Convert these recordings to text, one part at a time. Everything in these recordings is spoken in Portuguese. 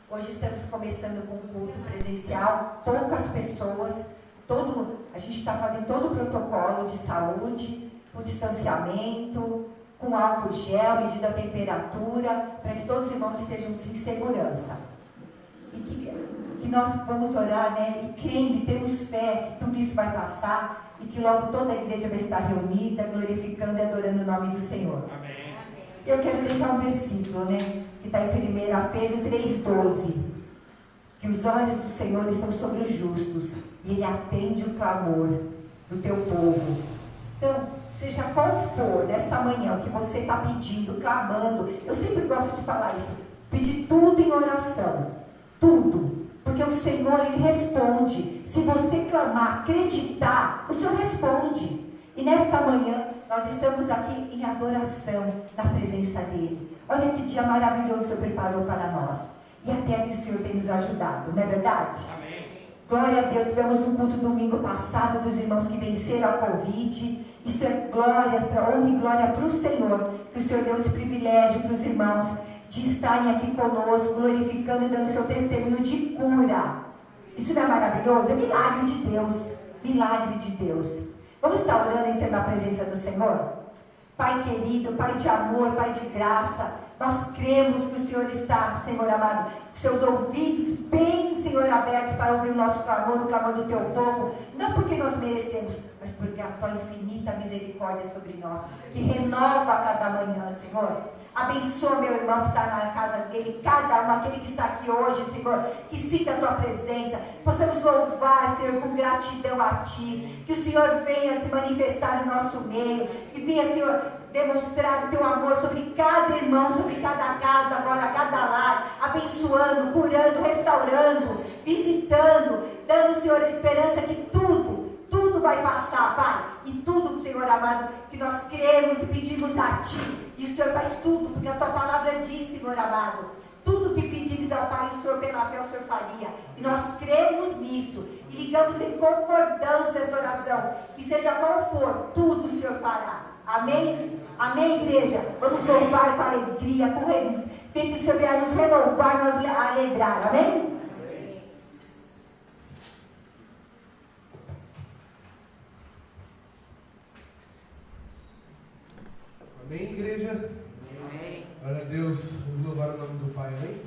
Hoje estamos começando com o culto presencial, poucas pessoas, a gente está fazendo todo o protocolo de saúde, com distanciamento, com álcool gel, medida a temperatura, para que todos os irmãos estejam em segurança. E que nós vamos orar, né? E crendo e temos fé que tudo isso vai passar e que logo toda a igreja vai estar reunida, glorificando e adorando o nome do Senhor. Amém. Eu quero deixar um versículo, né? Que está em 1 Pedro 3,12. Que os olhos do Senhor estão sobre os justos e Ele atende o clamor do teu povo. Então, seja qual for nesta manhã o que você está pedindo, clamando, eu sempre gosto de falar isso, pedir tudo em oração, tudo, porque o Senhor Ele responde. Se você clamar, acreditar, o Senhor responde. E nesta manhã nós estamos aqui em adoração na presença dEle. Olha que dia maravilhoso o Senhor preparou para nós. E até que o Senhor tem nos ajudado, não é verdade? Amém. Glória a Deus, tivemos um culto domingo passado dos irmãos que venceram a Covid. Isso é glória, para honra e glória para o Senhor, que o Senhor deu esse privilégio para os irmãos de estarem aqui conosco, glorificando e dando seu testemunho de cura. Isso não é maravilhoso? É milagre de Deus, milagre de Deus. Vamos estar orando e entrando na presença do Senhor? Pai querido, Pai de amor, Pai de graça, nós cremos que o Senhor está, Senhor amado, com seus ouvidos bem, Senhor, abertos para ouvir o nosso clamor, o clamor do teu povo, não porque nós merecemos, mas porque a tua infinita misericórdia sobre nós, que renova a cada manhã, Senhor. Abençoa meu irmão que está na casa dele, cada um, aquele que está aqui hoje, Senhor, que sinta a tua presença, possamos louvar, Senhor, com gratidão a ti, que o Senhor venha se manifestar no nosso meio, que venha, Senhor, demonstrar o teu amor sobre cada irmão, sobre cada casa agora, cada lar, abençoando, curando, restaurando, visitando, dando, Senhor, esperança que tudo vai passar, Pai, e tudo, Senhor amado, que nós cremos e pedimos a Ti, e o Senhor faz tudo, porque a Tua palavra diz, Senhor amado, tudo que pedimos ao Pai, o Senhor pela fé, o Senhor faria, e nós cremos nisso, e ligamos em concordância essa oração, que seja qual for, tudo o Senhor fará, amém? Amém, igreja? Vamos louvar com alegria, que o Senhor venha nos renovar, nos alegrar, amém? Amém, igreja? Amém. Glória a Deus, vamos louvar o nome do Pai, amém?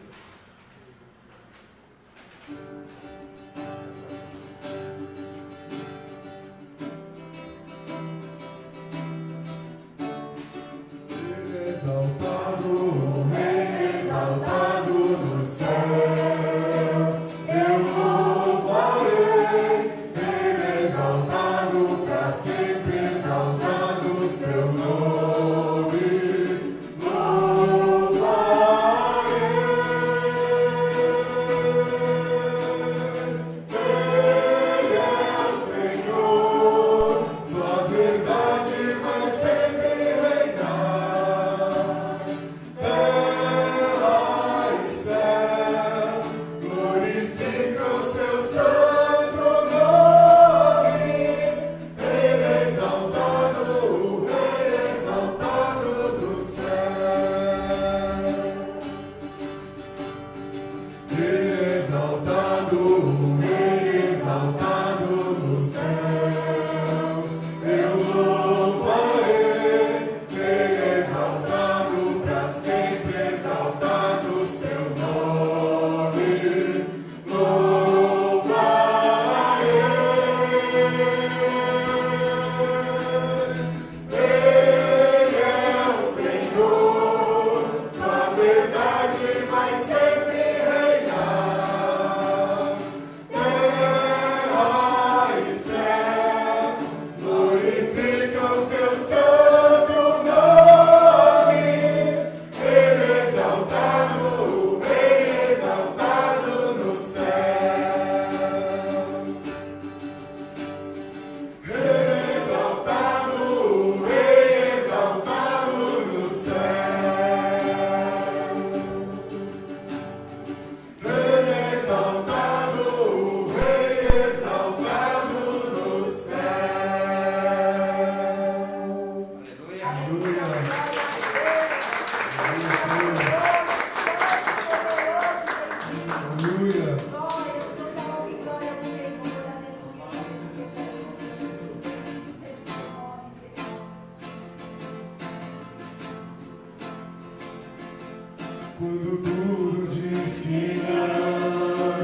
Quando tudo diz que não,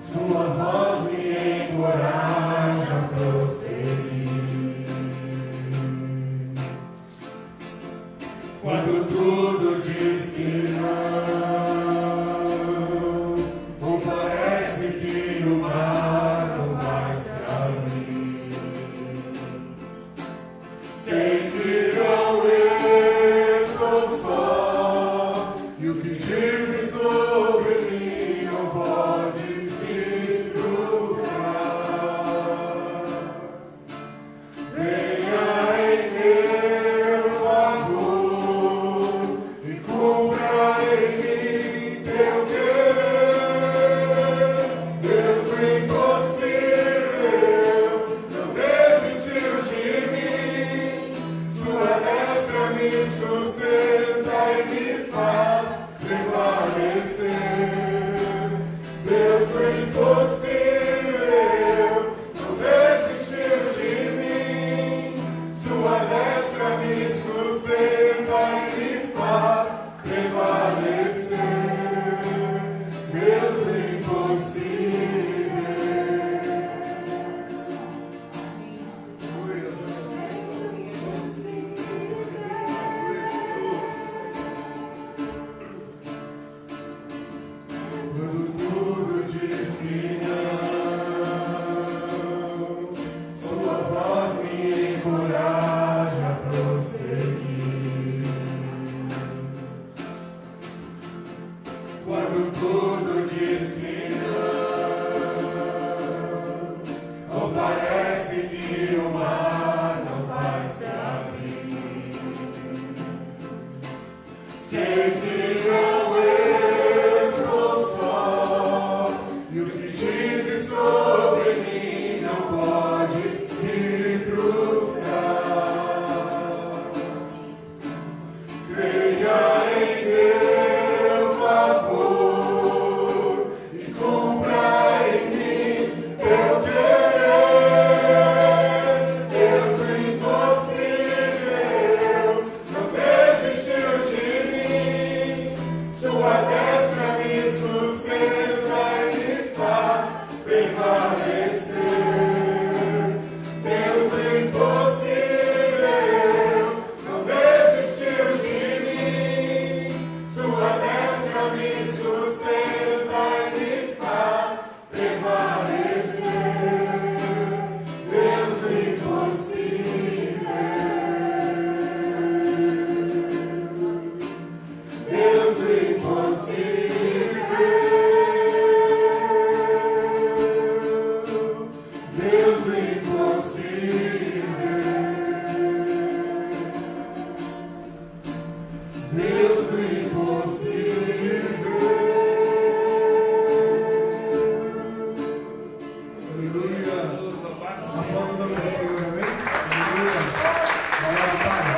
sua voz me encoraja a prosseguir. Quando tudo diz que não, ou parece que o mar não vai se abrir, sei que não estou só, e o que dizes sobre mim não pode se frustrar. Venha em meu favor e cumpra em mim teu querer. Deus impossível não desistiu de mim. Sua destra me sustenta e me faz prevalecer. Deus impossível não desistiu de mim. Sua destra me sustenta e me faz prevalecer. Deus impossível. Quando tudo diz que não, sua voz me encoraja a prosseguir. Quando tudo diz que não, ou parece que o mar não vai se abrir, sei que não estou só, e o que dizes sobre mim não pode se frustrar. Creia em meu favor e cumpra em mim teu querer. Deus impossível não desistiu de mim. Sua destra me sustenta e me faz prevalecer. Deus impossível não desistiu de mim. Sua destra me sustenta e me faz prevalecer. Deus impossível. Deus impossível. Deus impossível. Deus impossível. Aleluia. Aplausos ao Senhor, amém? Aleluia. Glória ao Pai.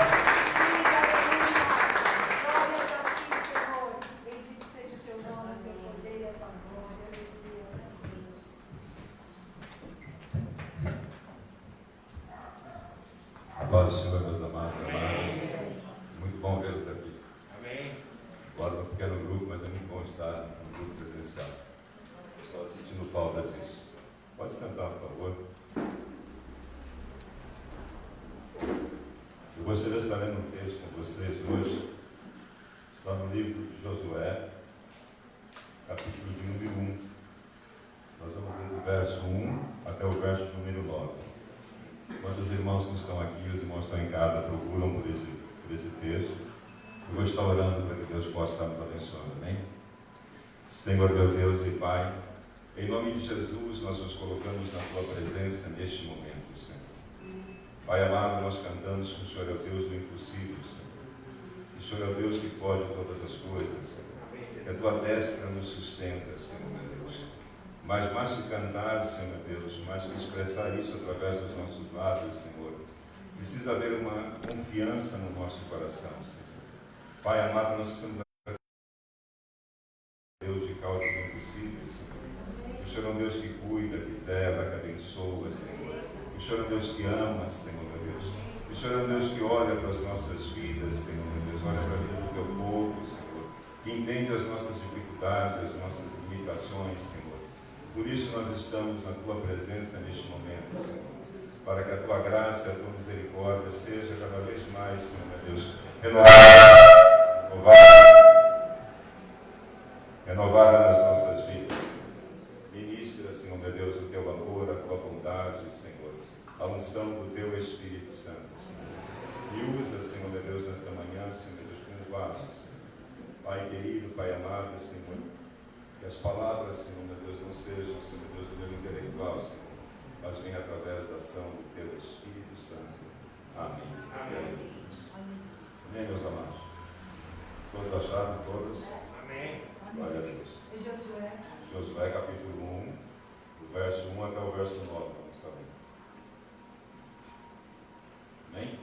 Bendito seja o teu nome, teu poder e a tua glória, Deus. A paz do Senhor, meus amados e amadas. Muito bom vê-los aqui. Amém. Agora no pequeno grupo, mas é muito bom estar no grupo presencial. Estou sentindo falta disso. Pode sentar, por favor. Eu gostaria de estar lendo um texto com vocês hoje. Está no livro de Josué, capítulo de número 1. Nós vamos ler do verso 1 até o verso número 9. Enquanto os irmãos que estão aqui, os irmãos que estão em casa, procuram por esse texto, eu vou estar orando para que Deus possa estar nos abençoando, amém? Senhor, meu Deus e Pai, em nome de Jesus, nós nos colocamos na Tua presença neste momento, Senhor. Pai amado, nós cantamos que o Senhor é o Deus do impossível, Senhor. Que o Senhor é o Deus que pode todas as coisas, Senhor. Que a Tua destra nos sustenta, Senhor, meu Deus. Mas mais que cantar, Senhor, meu Deus, mais que expressar isso através dos nossos lábios, Senhor, precisa haver uma confiança no nosso coração, Senhor. Pai amado, nós precisamos Deus de causas impossíveis, Senhor. O Senhor é um Deus que cuida, que zela, que abençoa, Senhor. O Senhor é um Deus que ama, Senhor, meu Deus. O Senhor é um Deus que olha para as nossas vidas, Senhor, meu Deus. Olha para a vida do Teu povo, Senhor. Senhor. Por isso nós estamos na Tua presença neste momento, Senhor, para que a Tua graça e a Tua misericórdia seja cada vez mais, Senhor, meu Deus, renovada nas nossas vidas. Ministra, Senhor, meu Deus, o Teu amor, a Tua bondade, Senhor, a unção do Teu Espírito Santo, Senhor. E usa, Senhor, meu Deus, nesta manhã, Senhor, meu Deus, como vaso, Senhor. Pai querido, Pai amado, Senhor, que as palavras, Senhor, meu Deus, não sejam, Senhor, meu Deus, do meu intelectual, Senhor, mas venha através da ação do Teu Espírito Santo. Amém. Amém. Amém, meus amados. Todos acharam? Todos? Amém. Glória a Deus. E Josué? Josué, capítulo 1, do verso 1 até o verso 9. Vamos estar lendo. Amém?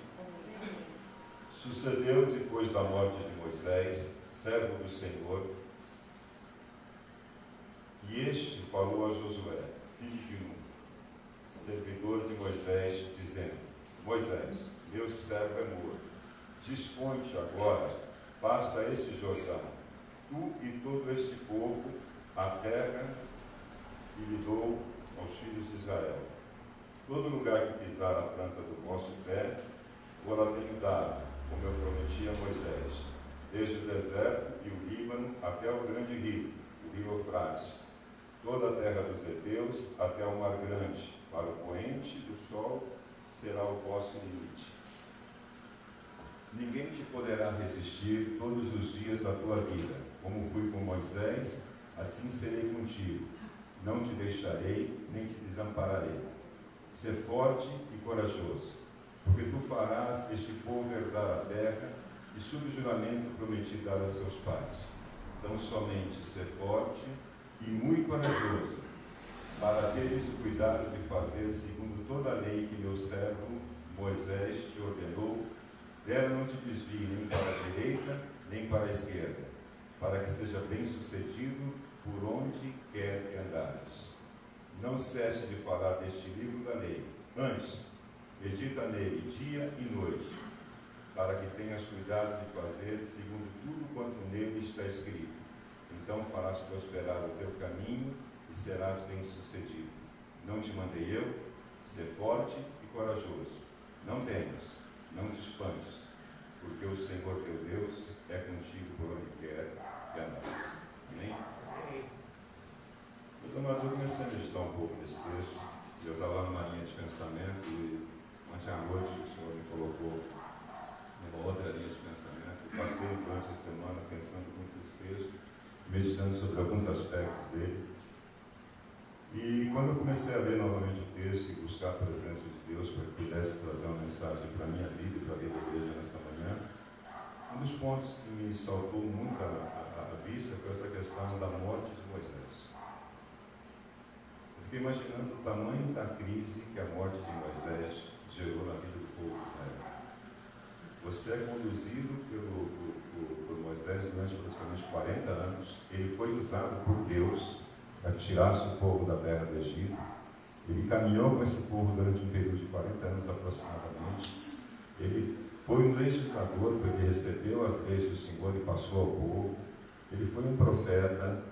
Sucedeu depois da morte de Moisés, servo do Senhor, que este falou a Josué, filho de Nun, servidor de Moisés, dizendo: Moisés, meu servo é morto. Dispõe-te agora, passa este Jordão, tu e todo este povo, a terra que lhe dou aos filhos de Israel. Todo lugar que pisar a planta do vosso pé, vou-la tenho dado, como eu prometi a Moisés, desde o deserto e o Líbano até o grande rio, o rio Eufrates, toda a terra dos heteus até o mar grande, para o poente do sol será o vosso limite. Ninguém te poderá resistir todos os dias da tua vida. Como fui com Moisés, assim serei contigo. Não te deixarei, nem te desampararei. Sê forte e corajoso, porque tu farás este povo herdar a terra e sob o juramento prometi dar a seus pais. Então somente sê forte e muito corajoso, para teres o cuidado de fazer segundo toda a lei que meu servo Moisés te ordenou. Dela não te desvie nem para a direita, nem para a esquerda, para que seja bem sucedido por onde quer que andares. Não cesse de falar deste livro da lei. Antes, medita nele dia e noite, para que tenhas cuidado de fazer segundo tudo quanto nele está escrito. Então farás prosperar o teu caminho e serás bem sucedido. Não te mandei eu? Ser forte e corajoso. Não temas, não te espantes, porque o Senhor teu Deus é contigo por onde quer que andares. Amém? Meus amados, eu comecei a meditar um pouco nesse texto. Eu estava numa linha de pensamento e ontem à noite o Senhor me colocou numa outra linha de pensamento. Eu passei durante a semana pensando muito nesse texto, meditando sobre alguns aspectos dele. E quando eu comecei a ler novamente o texto e buscar a presença de Deus para que pudesse trazer uma mensagem para a minha vida e para a vida da igreja nesta manhã, um dos pontos que me saltou muito à vista foi essa questão da morte de Moisés. Eu fiquei imaginando o tamanho da crise que a morte de Moisés gerou na vida do povo de Israel. Você é conduzido por Moisés durante praticamente 40 anos. Ele foi usado por Deus para que tirasse o povo da terra do Egito. Ele caminhou com esse povo durante um período de 40 anos aproximadamente. Ele foi um legislador, porque recebeu as leis do Senhor e passou ao povo. Ele foi um profeta.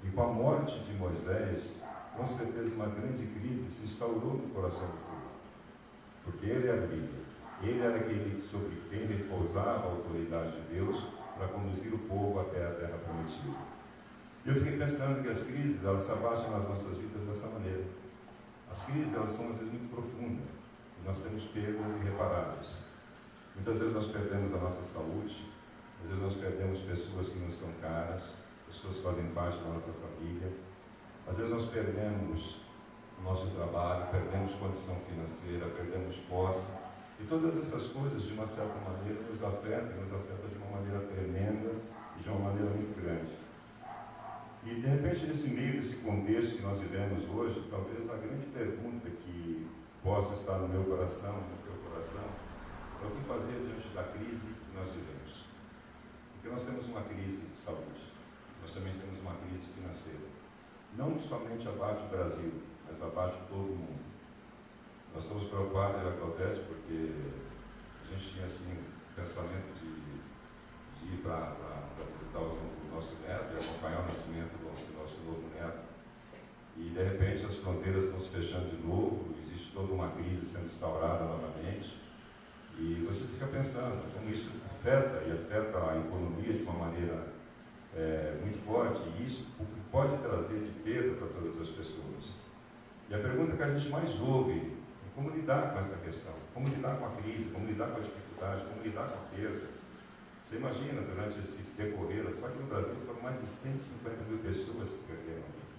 E com a morte de Moisés, com certeza uma grande crise se instaurou no coração do povo. Porque ele era o líder. Ele era aquele sobre quem repousava a autoridade de Deus para conduzir o povo até a terra prometida. Eu fiquei pensando que as crises, elas se abaixam nas nossas vidas dessa maneira. As crises, elas são às vezes muito profundas. E nós temos perdas irreparáveis. Muitas vezes nós perdemos a nossa saúde. Às vezes nós perdemos pessoas que nos são caras. Pessoas que fazem parte da nossa família. Às vezes nós perdemos o nosso trabalho, perdemos condição financeira, perdemos posse. E todas essas coisas, de uma certa maneira, nos afetam de uma maneira tremenda e de uma maneira muito grande. E, de repente, nesse meio desse contexto que nós vivemos hoje, talvez a grande pergunta que possa estar no meu coração, no teu coração, é o que fazer diante da crise que nós vivemos. Porque nós temos uma crise de saúde, nós também temos uma crise financeira. Não somente abate o Brasil, mas abate todo o mundo. Nós estamos preocupados, Claudete, porque a gente tinha assim um pensamento de ir para visitar o nosso neto e acompanhar o nascimento do nosso novo neto. E de repente as fronteiras estão se fechando de novo, existe toda uma crise sendo instaurada novamente. E você fica pensando como isso afeta a economia de uma maneira muito forte, e isso pode trazer de perda para todas as pessoas. E a pergunta que a gente mais ouve é como lidar com essa questão, como lidar com a crise, como lidar com a dificuldade, como lidar com a perda. Você imagina, durante esse decorrer, só que no Brasil foram mais de 150 mil pessoas que perderam a vida.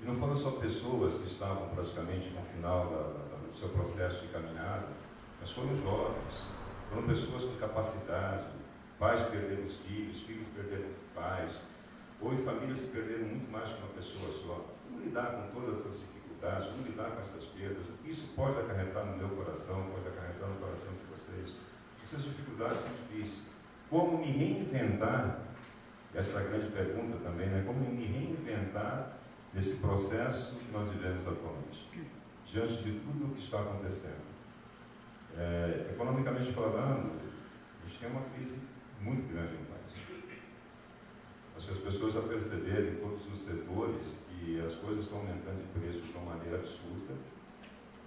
E não foram só pessoas que estavam praticamente no final do seu processo de caminhada, mas foram jovens, foram pessoas com capacidade, pais que perderam os filhos perderam pais, houve famílias que perderam muito mais que uma pessoa só. Como lidar com todas essas dificuldades, como lidar com essas perdas? O que isso pode acarretar no meu coração, pode acarretar no coração de vocês? Essas dificuldades são difíceis. Como me reinventar? Essa é a grande pergunta também, né? Como me reinventar nesse processo que nós vivemos atualmente, diante de tudo o que está acontecendo? Economicamente falando, a gente tem uma crise muito grande no país. Acho que as pessoas já perceberam em todos os setores que as coisas estão aumentando de preço de uma maneira absurda.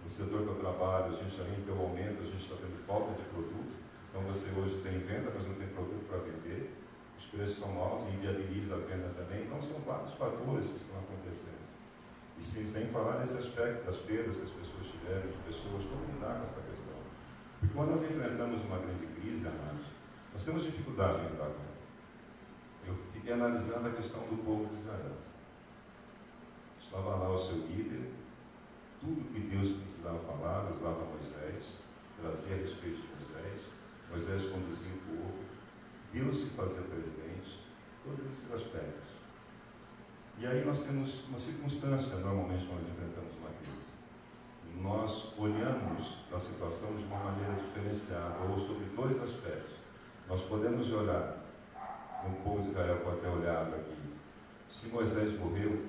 No setor que eu trabalho, a gente além de ter o aumento, a gente está tendo falta de produto. Então você hoje tem venda, mas não tem produto para vender. Os preços são altos, inviabiliza a venda também. Então são vários fatores que estão acontecendo. E sem falar nesse aspecto das perdas que as pessoas tiveram, de pessoas, como lidar com essa questão. Porque quando nós enfrentamos uma grande crise, amados, nós temos dificuldade em lidar com ela. Eu fiquei analisando a questão do povo de Israel. Estava lá o seu líder, tudo que Deus precisava falar, usava Moisés, trazia a respeito de Moisés, Moisés conduzia o povo, Deus se fazia presente, todos esses aspectos. E aí nós temos uma circunstância, normalmente, quando nós enfrentamos uma crise. E nós olhamos para a situação de uma maneira diferenciada, ou sobre dois aspectos. Nós podemos olhar, como o povo de Israel pode ter olhado aqui, se Moisés morreu,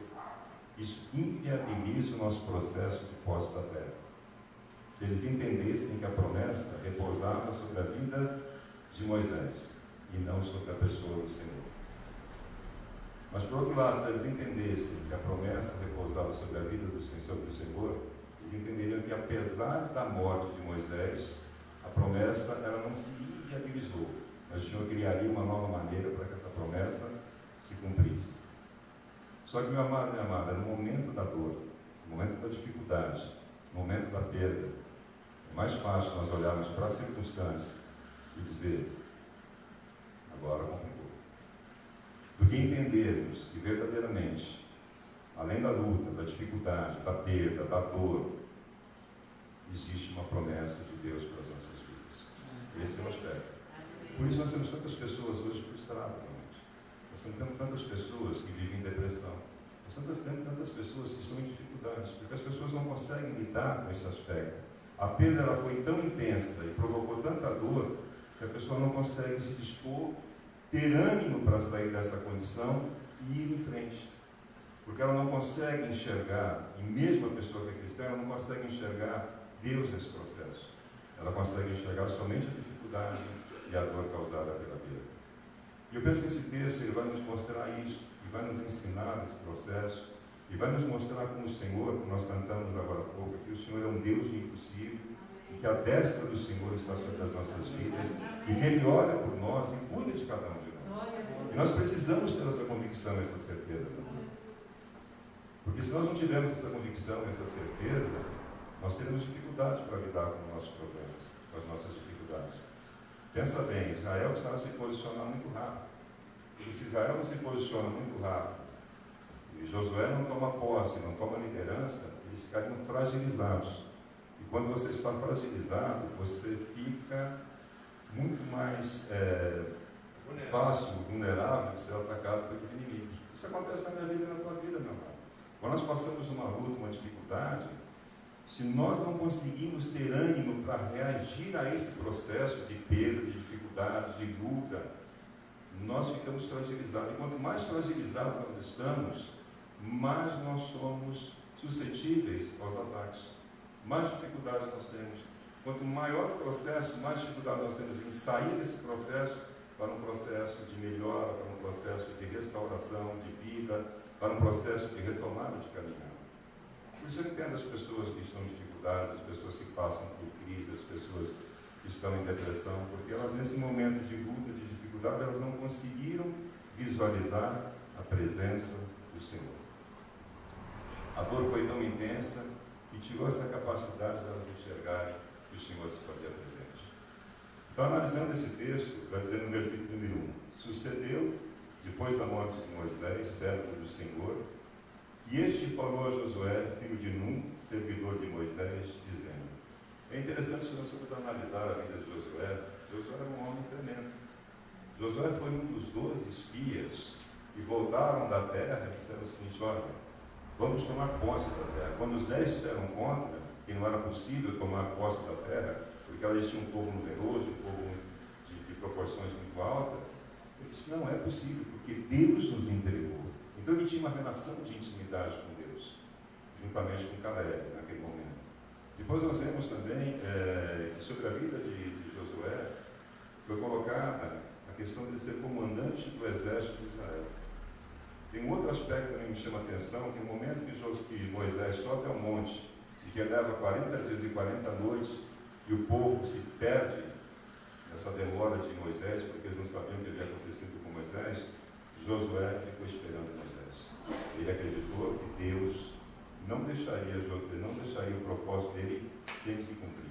isso inviabiliza o nosso processo de posse da terra. Se eles entendessem que a promessa repousava sobre a vida de Moisés e não sobre a pessoa do Senhor. Mas, por outro lado, se eles entendessem que a promessa repousava sobre a vida do Senhor, eles entenderiam que, apesar da morte de Moisés, a promessa ela não se inviabilizou, mas o Senhor criaria uma nova maneira para que essa promessa se cumprisse. Só que, meu amado, minha amada, no momento da dor, no momento da dificuldade, no momento da perda, é mais fácil nós olharmos para a circunstância e dizer, agora complicou. Do que entendermos que verdadeiramente, além da luta, da dificuldade, da perda, da dor, existe uma promessa de Deus para as nossas vidas. Esse é o aspecto. Por isso nós temos tantas pessoas hoje frustradas, amados. Nós temos tantas pessoas que vivem em depressão. Nós temos tantas pessoas que estão em dificuldades, porque as pessoas não conseguem lidar com esse aspecto. A perda ela foi tão intensa e provocou tanta dor que a pessoa não consegue se dispor, ter ânimo para sair dessa condição e ir em frente. Porque ela não consegue enxergar, e mesmo a pessoa que é cristã, ela não consegue enxergar Deus nesse processo. Ela consegue enxergar somente a dificuldade e a dor causada pela perda. E eu penso que esse texto ele vai nos mostrar isso, e vai nos ensinar esse processo, e vai nos mostrar como o Senhor, como nós cantamos agora há pouco, que o Senhor é um Deus de impossível, e que a destra do Senhor está sobre as nossas vidas, e que Ele olha por nós e cuida de cada um de nós. E nós precisamos ter essa convicção, essa certeza também. Porque se nós não tivermos essa convicção, essa certeza, nós teremos dificuldade para lidar com os nossos problemas, com as nossas dificuldades. Pensa bem, Israel precisava se posicionar muito rápido. E se Israel não se posiciona muito rápido, e Josué não toma posse, não toma liderança, eles ficariam fragilizados. E quando você está fragilizado, você fica muito mais fácil, vulnerável de ser atacado pelos inimigos. Isso acontece na minha vida e na tua vida, meu amado. Quando nós passamos uma luta, uma dificuldade, se nós não conseguimos ter ânimo para reagir a esse processo de perda, de dificuldade, de luta, nós ficamos fragilizados. E quanto mais fragilizados nós estamos, mais nós somos suscetíveis aos ataques. Mais dificuldades nós temos. Quanto maior o processo, mais dificuldade nós temos em sair desse processo para um processo de melhora, para um processo de restauração, de vida, para um processo de retomada de caminhada. Por isso eu entendo as pessoas que estão em dificuldades, as pessoas que passam por crise, as pessoas que estão em depressão, porque elas nesse momento de luta, de dificuldade, elas não conseguiram visualizar a presença do Senhor. A dor foi tão intensa que tirou essa capacidade de elas enxergarem que o Senhor se fazia presente. Então, analisando esse texto, vai dizer no versículo número 1, sucedeu, depois da morte de Moisés, servo do Senhor, e este falou a Josué, filho de Num, servidor de Moisés, dizendo. É interessante se nós formos analisar a vida de Josué. Josué era um homem tremendo. Josué foi um dos 12 espias que voltaram da terra e disseram o seguinte, olha, vamos tomar posse da terra. Quando os 10 disseram contra, que não era possível tomar posse da terra, porque eles tinham um povo numeroso, um povo de proporções muito altas, ele disse, não é possível, porque Deus nos entregou. Então ele tinha uma relação de intimidade com Deus, juntamente com Caleb, naquele momento. Depois nós vemos também que sobre a vida de Josué foi colocada a questão de ser comandante do exército de Israel. Tem um outro aspecto que me chama a atenção, que no momento que Moisés sobe ao monte, e que leva 40 dias e 40 noites, e o povo se perde nessa demora de Moisés, porque eles não sabiam o que havia acontecido com Moisés, Josué ficou esperando Moisés. Ele acreditou que Deus não deixaria o propósito dele sem se cumprir.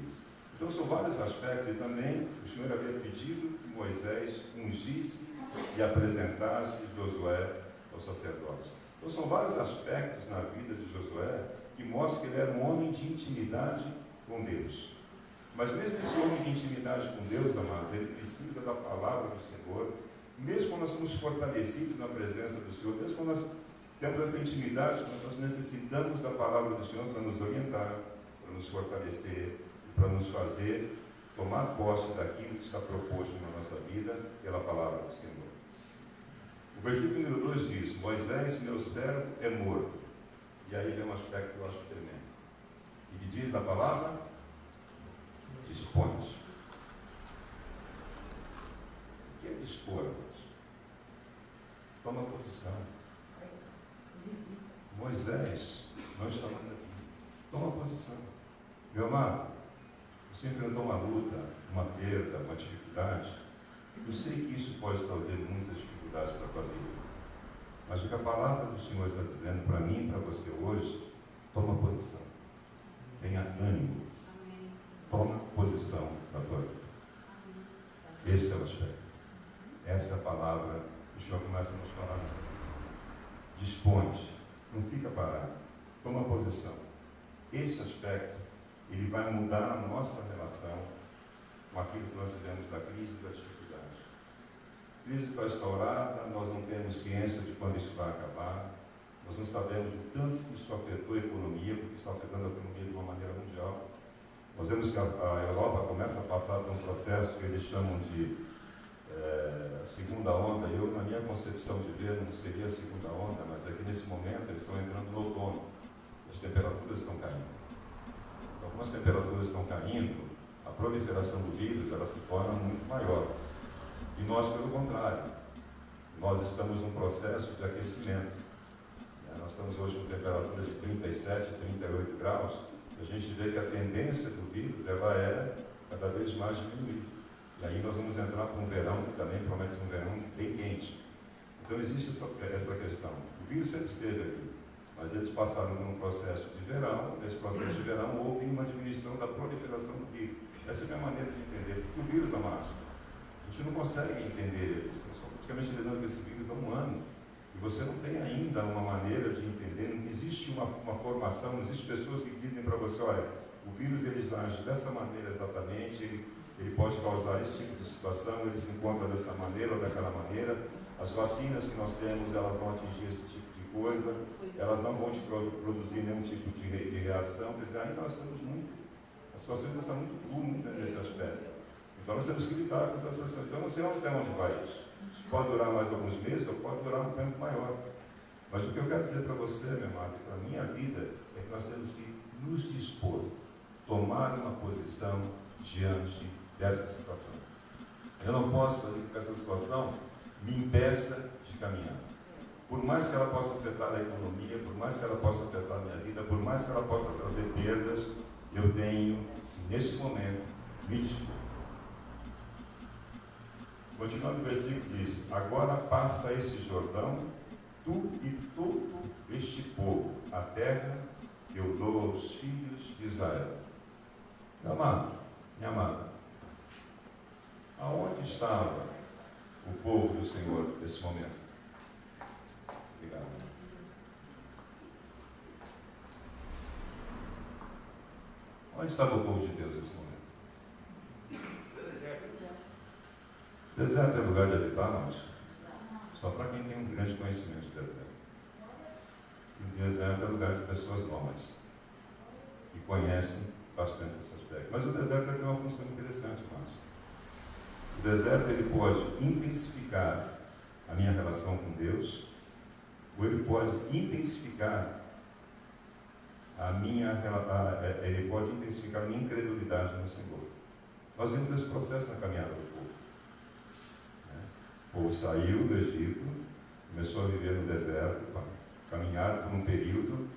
Então são vários aspectos, e também o Senhor havia pedido que Moisés ungisse e apresentasse Josué ao sacerdote. Então são vários aspectos na vida de Josué que mostram que ele era um homem de intimidade com Deus. Mas mesmo esse homem de intimidade com Deus, amados, ele precisa da palavra do Senhor, mesmo quando nós somos fortalecidos na presença do Senhor, mesmo quando nós temos essa intimidade, nós necessitamos da palavra do Senhor para nos orientar, para nos fortalecer, para nos fazer tomar posse daquilo que está proposto na nossa vida pela palavra do Senhor. O versículo número 2 diz, Moisés, meu servo, é morto. E aí vem um aspecto que eu acho tremendo. E que diz a palavra, dispõe-se. O que é dispor? Toma posição. Moisés não está mais aqui. Toma posição. Meu amado, você enfrentou uma luta, uma perda, uma dificuldade. Eu sei que isso pode trazer muitas dificuldades para a tua vida. Mas o que a palavra do Senhor está dizendo para mim e para você hoje, toma posição. Tenha ânimo. Toma posição na tua vida. Esse é o aspecto. Essa é a palavra que o Senhor começa a nos falar nessa vida. Dispõe-te, não fica parado. Toma posição. Esse aspecto, ele vai mudar a nossa relação com aquilo que nós vivemos da crise e da dificuldade. A crise está instaurada, nós não temos ciência de quando isso vai acabar, nós não sabemos o tanto que isso afetou a economia, porque está afetando a economia de uma maneira mundial. Nós vemos que a Europa começa a passar por um processo que eles chamam de segunda onda. Eu, na minha concepção de ver, não seria a segunda onda, mas é que nesse momento eles estão entrando no outono, as temperaturas estão caindo. Então, como as temperaturas estão caindo, a proliferação do vírus ela se torna muito maior. E nós, pelo contrário, nós estamos num processo de aquecimento. Nós estamos hoje com temperaturas de 37, 38 graus, e a gente vê que a tendência do vírus ela é cada vez mais diminuir. E aí nós vamos entrar para um verão que também promete ser um verão bem quente. Então existe essa questão. O vírus sempre esteve ali, mas eles passaram por um processo de verão. Nesse processo de verão houve uma diminuição da proliferação do vírus. Essa é a minha maneira de entender. Porque o vírus, amados, a gente não consegue entender ele. Nós estamos praticamente lidando com esse vírus há um ano. E você não tem ainda uma maneira de entender. Não existe uma formação, não existe pessoas que dizem para você, olha, o vírus ele age dessa maneira exatamente, ele pode causar esse tipo de situação, ele se encontra dessa maneira ou daquela maneira. As vacinas que nós temos, elas vão atingir esse tipo de coisa, elas não vão te produzir nenhum tipo de reação. Quer dizer, ainda nós estamos muito, a situação está muito curta nesse aspecto. Então nós temos que lidar com essa situação. Então não sei até onde vai isso. Pode durar mais alguns meses ou pode durar um tempo maior. Mas o que eu quero dizer para você, meu amado, e para a minha vida, é que nós temos que nos dispor, tomar uma posição diante dessa situação. Eu não posso fazer com que essa situação me impeça de caminhar. por mais que ela possa afetar a economia, por mais que ela possa afetar a minha vida, por mais que ela possa trazer perdas, eu tenho, neste momento, me dispor. Continuando o versículo diz: agora passa esse Jordão, tu e todo este povo, a terra que eu dou aos filhos de Israel. Meu amado, minha amada, aonde estava o povo do Senhor nesse momento? Obrigado. Onde estava o povo de Deus nesse momento? Deserto é lugar de habitar, mas só para quem tem um grande conhecimento de deserto. O deserto é lugar de pessoas nômades, que conhecem bastante esse aspecto. Mas o deserto tem uma função interessante, mas o deserto ele pode intensificar a minha relação com Deus, ou ele pode intensificar ele pode intensificar a minha incredulidade no Senhor. Nós vimos esse processo na caminhada do povo. O povo saiu do Egito, começou a viver no deserto, caminhar por um período,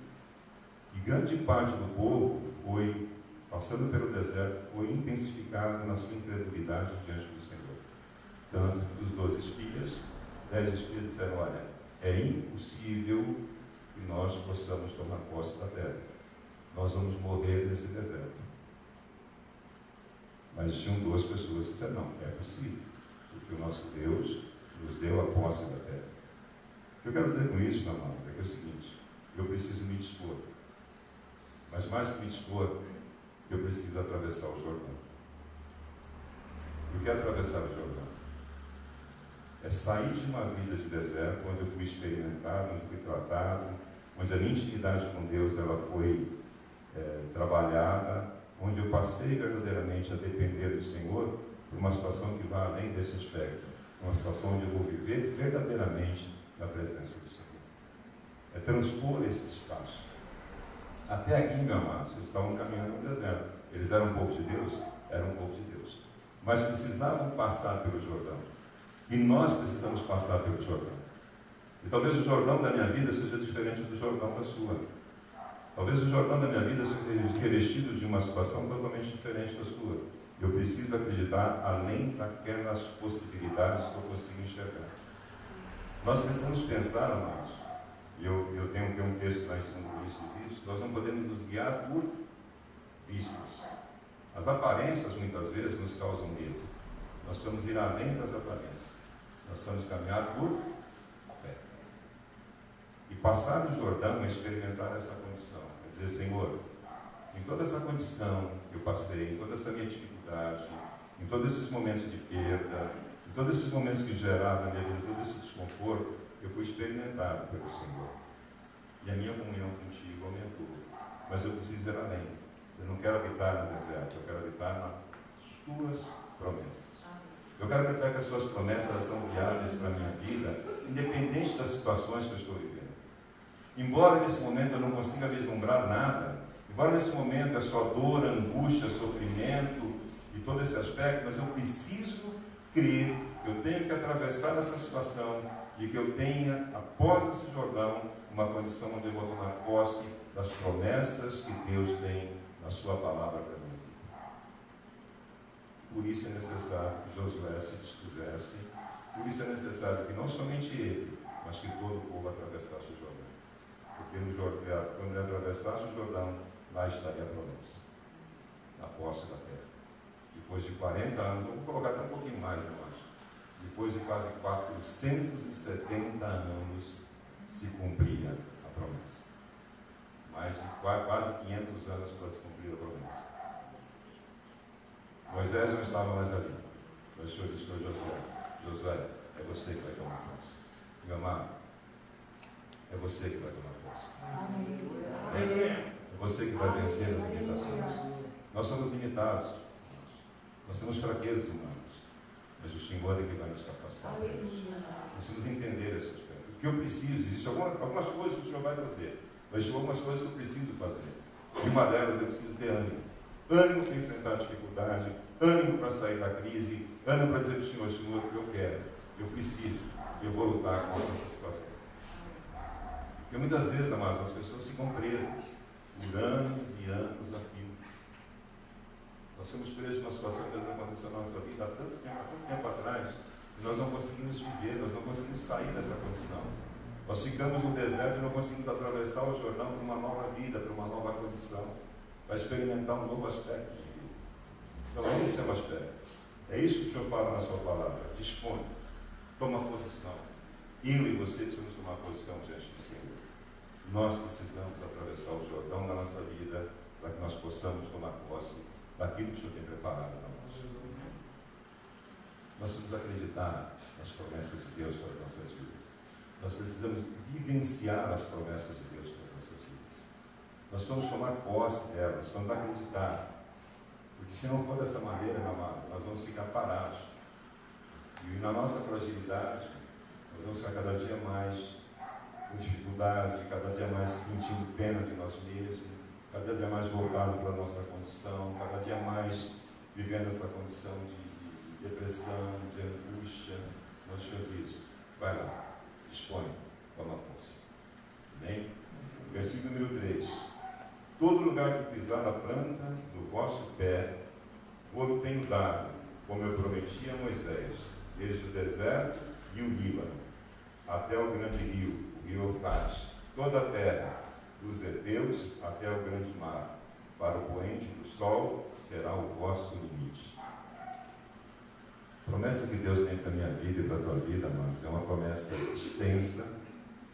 e grande parte do povo foi, passando pelo deserto, foi intensificado na sua incredulidade diante do Senhor. Tanto que os 12 espias, 10 espias disseram: olha, é impossível que nós possamos tomar posse da terra. Nós vamos morrer nesse deserto. Mas tinham 2 pessoas que disseram: não, é possível, porque o nosso Deus nos deu a posse da terra. O que eu quero dizer com isso, meu amado, é que é o seguinte: eu preciso me dispor. Mas mais que me dispor, eu preciso atravessar o Jordão. E o que é atravessar o Jordão? É sair de uma vida de deserto, onde eu fui experimentado, onde fui tratado, onde a minha intimidade com Deus ela foi trabalhada, onde eu passei verdadeiramente a depender do Senhor, por uma situação que vai além desse aspecto, uma situação onde eu vou viver verdadeiramente na presença do Senhor. É transpor esse espaço. Até aqui, meu amado, eles estavam caminhando no deserto. Eles eram um povo de Deus? Eram um povo de Deus. Mas precisavam passar pelo Jordão. E nós precisamos passar pelo Jordão. E talvez o Jordão da minha vida seja diferente do Jordão da sua. Talvez o Jordão da minha vida seja revestido de uma situação totalmente diferente da sua. Eu preciso acreditar além daquelas possibilidades que eu consigo enxergar. Nós precisamos pensar, amados, e eu tenho um texto lá em 2 Coríntios isso, nós não podemos nos guiar por vistas. As aparências muitas vezes nos causam medo. Nós precisamos ir além das aparências. Nós precisamos caminhar por fé. E passar no Jordão é experimentar essa condição. É dizer: Senhor, em toda essa condição que eu passei, em toda essa minha dificuldade, em todos esses momentos de perda, em todos esses momentos que geraram na minha vida todo esse desconforto, eu fui experimentado pelo Senhor. E a minha comunhão contigo aumentou. Mas eu preciso ir além. Eu não quero habitar no deserto, eu quero habitar nas tuas promessas. Eu quero acreditar que as suas promessas elas são viáveis para a minha vida, independente das situações que eu estou vivendo. Embora nesse momento eu não consiga vislumbrar nada, embora nesse momento é só dor, angústia, sofrimento e todo esse aspecto, mas eu preciso crer que eu tenho que atravessar essa situação e que eu tenha, após esse Jordão, uma condição onde eu vou tomar posse das promessas que Deus tem na sua palavra para mim. Por isso é necessário que Josué se dispusesse, por isso é necessário que não somente ele, mas que todo o povo atravessasse o Jordão. Porque quando ele atravessasse o Jordão, lá estaria a promessa, na posse da terra. Depois de 40 anos, vamos colocar até um pouquinho mais, eu acho. Depois de quase 470 anos, se cumpria a promessa. Mais de quase 500 anos para se cumprir a promessa. Moisés não estava mais ali. O Senhor disse para Josué: Josué, é você que vai tomar posse. Meu amado, é você que vai tomar posse. É você que vai vencer as limitações. Nós somos limitados. Nós temos fraquezas humanas. Mas o Senhor é que vai nos capacitar. Nós precisamos entender esse aspecto. O que eu preciso, existe algumas coisas que o Senhor vai fazer. Mas tem algumas coisas que eu preciso fazer. E uma delas eu preciso ter ânimo. Ânimo para enfrentar a dificuldade, ânimo para sair da crise, ânimo para dizer para o Senhor: Senhor, o que eu quero, eu preciso, eu vou lutar contra essa situação. Porque muitas vezes, amados, as pessoas ficam presas por anos e anos a fio. Nós ficamos presos numa situação que aconteceu na nossa vida há tanto tempo atrás, e nós não conseguimos viver, nós não conseguimos sair dessa condição. Nós ficamos no deserto e não conseguimos atravessar o Jordão para uma nova vida, para uma nova condição, para experimentar um novo aspecto de vida. Então, esse é o aspecto. É isso que o Senhor fala na sua palavra. Dispõe, toma posição. Eu e você precisamos tomar posição diante do Senhor. Nós precisamos atravessar o Jordão da nossa vida para que nós possamos tomar posse daquilo que o Senhor tem preparado para nós. Nós precisamos acreditar nas promessas de Deus para as nossas vidas. Nós precisamos vivenciar as promessas de Deus para as nossas vidas. Nós vamos tomar posse delas, vamos acreditar. Porque se não for dessa maneira, meu amado, nós vamos ficar parados. E na nossa fragilidade, nós vamos ficar cada dia mais com dificuldade, cada dia mais sentindo pena de nós mesmos, cada dia mais voltado para a nossa condição, cada dia mais vivendo essa condição de depressão, de angústia. Mas o Senhor diz, vai lá, dispõe, toma posse. Amém? Versículo número 3. Todo lugar que pisar a planta do vosso pé, vou tenho dado, como eu prometi a Moisés, desde o deserto e o Líbano, até o grande rio, o rio Eufrates, toda a terra, dos heteus até o grande mar, para o poente do sol será o vosso limite. A promessa que Deus tem para a minha vida e para a tua vida, amados, é uma promessa extensa,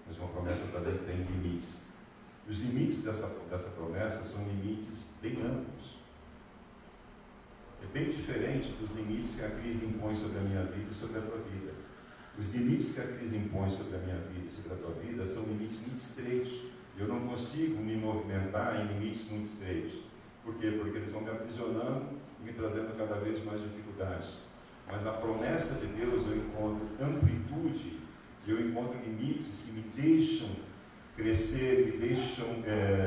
mas uma promessa também que tem limites. Os limites dessa promessa são limites bem amplos. É bem diferente dos limites que a crise impõe sobre a minha vida e sobre a tua vida. Os limites que a crise impõe sobre a minha vida e sobre a tua vida são limites muito estreitos. Eu não consigo me movimentar em limites muito estreitos. Por quê? Porque eles vão me aprisionando e me trazendo cada vez mais dificuldades. Mas na promessa de Deus eu encontro amplitude, eu encontro limites que me deixam crescer, me deixam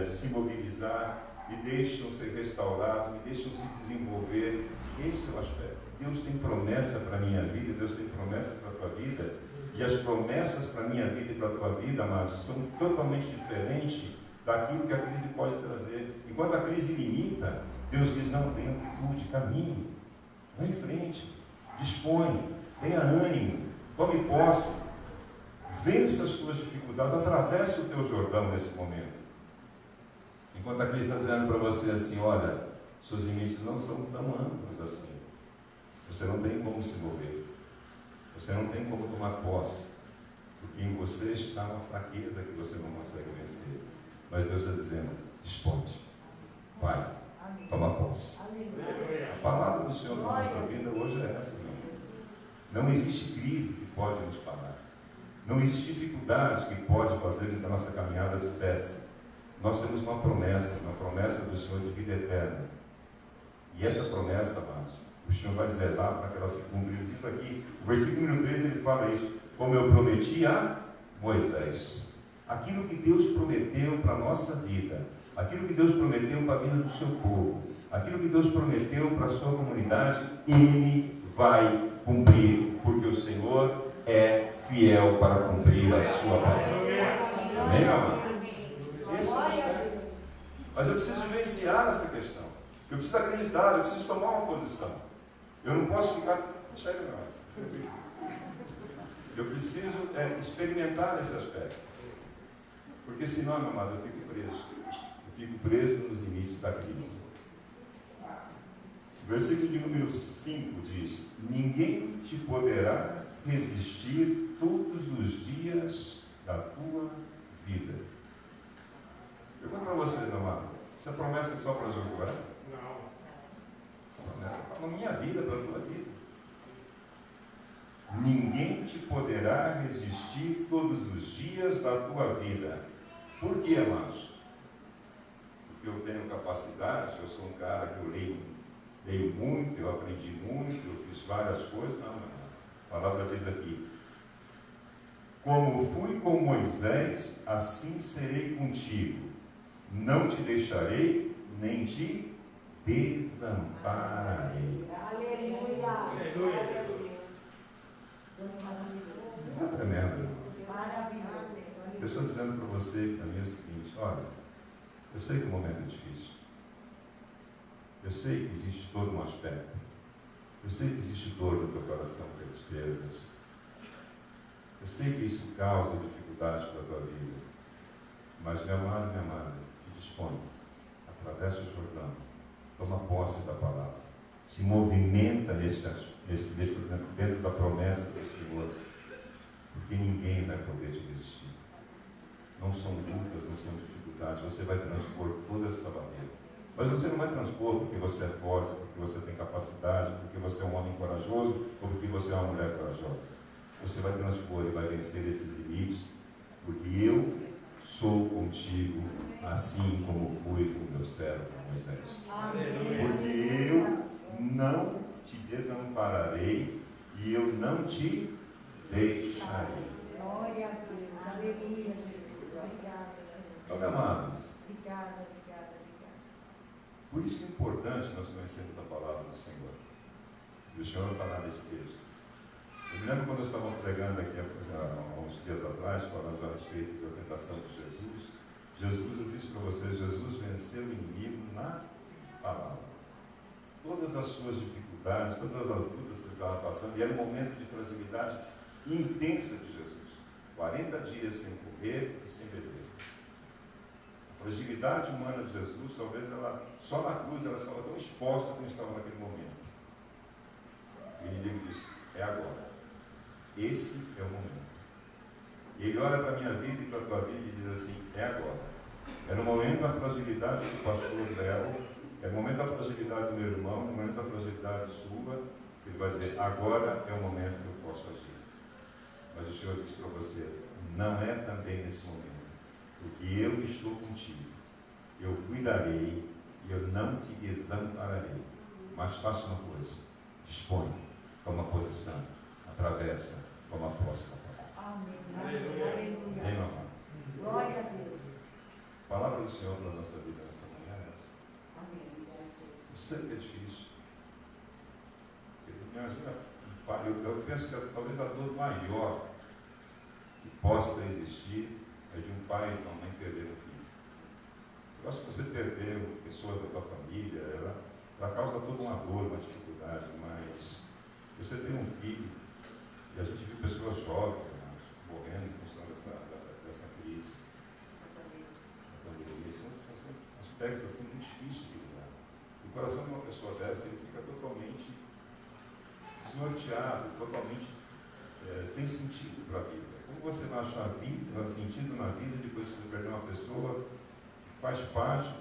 se mobilizar, me deixam ser restaurados, me deixam se desenvolver. Esse é o aspecto. Deus tem promessa para a minha vida, Deus tem promessa para a tua vida, e as promessas para a minha vida e para a tua vida, amados, são totalmente diferentes daquilo que a crise pode trazer. Enquanto a crise limita, Deus diz, não, tenha amplitude, caminhe, vá em frente, dispõe, tenha ânimo, tome posse, vença as tuas dificuldades, atravesse o teu Jordão nesse momento. Enquanto a crise está dizendo para você assim, olha, seus limites não são tão amplos assim. Você não tem como se mover. Você não tem como tomar posse. Porque em você está uma fraqueza que você não consegue vencer. Mas Deus está dizendo, dispõe, vai, toma posse. A palavra do Senhor para a nossa vida hoje é essa, meu irmão. Não existe crise que pode nos parar. Não existe dificuldade que pode fazer com que a nossa caminhada cesse. Nós temos uma promessa do Senhor de vida eterna. E essa promessa, amados, o Senhor vai zelar para que ela se cumpra. Ele diz aqui, o versículo número 13, ele fala isso, como eu prometi a Moisés. Aquilo que Deus prometeu para a nossa vida, aquilo que Deus prometeu para a vida do seu povo, aquilo que Deus prometeu para a sua comunidade, Ele vai cumprir, porque o Senhor é fiel para cumprir a sua palavra. Amém, amado? Esse é o aspecto. Mas eu preciso vivenciar essa questão. Eu preciso acreditar, eu preciso tomar uma posição. Eu não posso ficar... Chega, não. Eu preciso experimentar esse aspecto. Porque senão, meu amado, eu fico preso. Eu fico preso nos limites da crise. O versículo de número 5 diz, ninguém te poderá resistir todos os dias da tua vida. Pergunto para você, meu amado, essa promessa é só para Josué? Não. Promessa para a minha vida, para a tua vida. Ninguém te poderá resistir todos os dias da tua vida. Por quê, amados? Porque eu tenho capacidade, eu sou um cara que eu leio muito, eu aprendi muito, eu fiz várias coisas. Não, a palavra diz aqui, como fui com Moisés, assim serei contigo. Não te deixarei, nem te desampararei. Aleluia. Isso é tremendo. Maravilhoso. Eu estou dizendo para você que é o seguinte: olha, eu sei que o momento é difícil. Eu sei que existe todo um aspecto. Eu sei que existe dor no teu coração pelas perdas. Eu sei que isso causa dificuldades para a tua vida. Mas, meu amado e minha amada, te dispõe, atravessa o Jordão, toma posse da palavra, se movimenta dentro da promessa do Senhor, porque ninguém vai poder te resistir. Não são lutas, não são dificuldades, você vai transpor toda essa barreira. Mas você não vai transpor porque você é forte, porque você tem capacidade, porque você é um homem corajoso ou porque você é uma mulher corajosa. Você vai transpor e vai vencer esses limites, porque eu sou contigo, assim como fui com meu servo Moisés. Porque eu não te desampararei e eu não te deixarei. Glória a Deus. Aleluia, Jesus. Obrigada. Então, meu amado, Obrigada. por isso é importante nós conhecermos a palavra do Senhor. E o Senhor vai falar nesse texto. Eu me lembro quando eu estava pregando aqui há uns dias atrás, falando a respeito da tentação de Jesus. Eu disse para vocês, Jesus venceu o inimigo na palavra. Todas as suas dificuldades, todas as lutas que ele estava passando, e era um momento de fragilidade intensa de Jesus. 40 dias sem comer e sem beber. A fragilidade humana de Jesus, talvez ela, só na cruz, ela estava tão exposta como estava naquele momento. O inimigo disse, é agora. Esse é o momento. E ele olha para a minha vida e para a tua vida e diz assim, é agora. É no momento da fragilidade do pastor Léo, é no momento da fragilidade do meu irmão, no momento da fragilidade sua, que ele vai dizer, agora é o momento que eu posso agir. Mas o Senhor diz para você, não é também nesse momento. Porque eu estou contigo, eu cuidarei e eu não te desampararei. Mas faça uma coisa, dispõe, toma posição, atravessa, toma posse da palavra. Amém. Aleluia. Amém, mamãe? Glória a Deus. A palavra do Senhor para a nossa vida nesta manhã é essa. Amém. Eu sei que é difícil. Imagina, eu penso que talvez a dor maior que possa existir é de um pai e uma mãe perder um filho. Eu acho que você perdeu pessoas da tua família, ela causa toda uma dor, uma dificuldade, mas você tem um filho, e a gente viu pessoas jovens, né, morrendo em função dessa crise, da pandemia. São aspectos assim, muito difíceis de lidar. O coração de uma pessoa dessa, ele fica totalmente desnorteado, totalmente sem sentido para a vida. Como você vai achar vida, sentido na vida depois que você perder uma pessoa que faz parte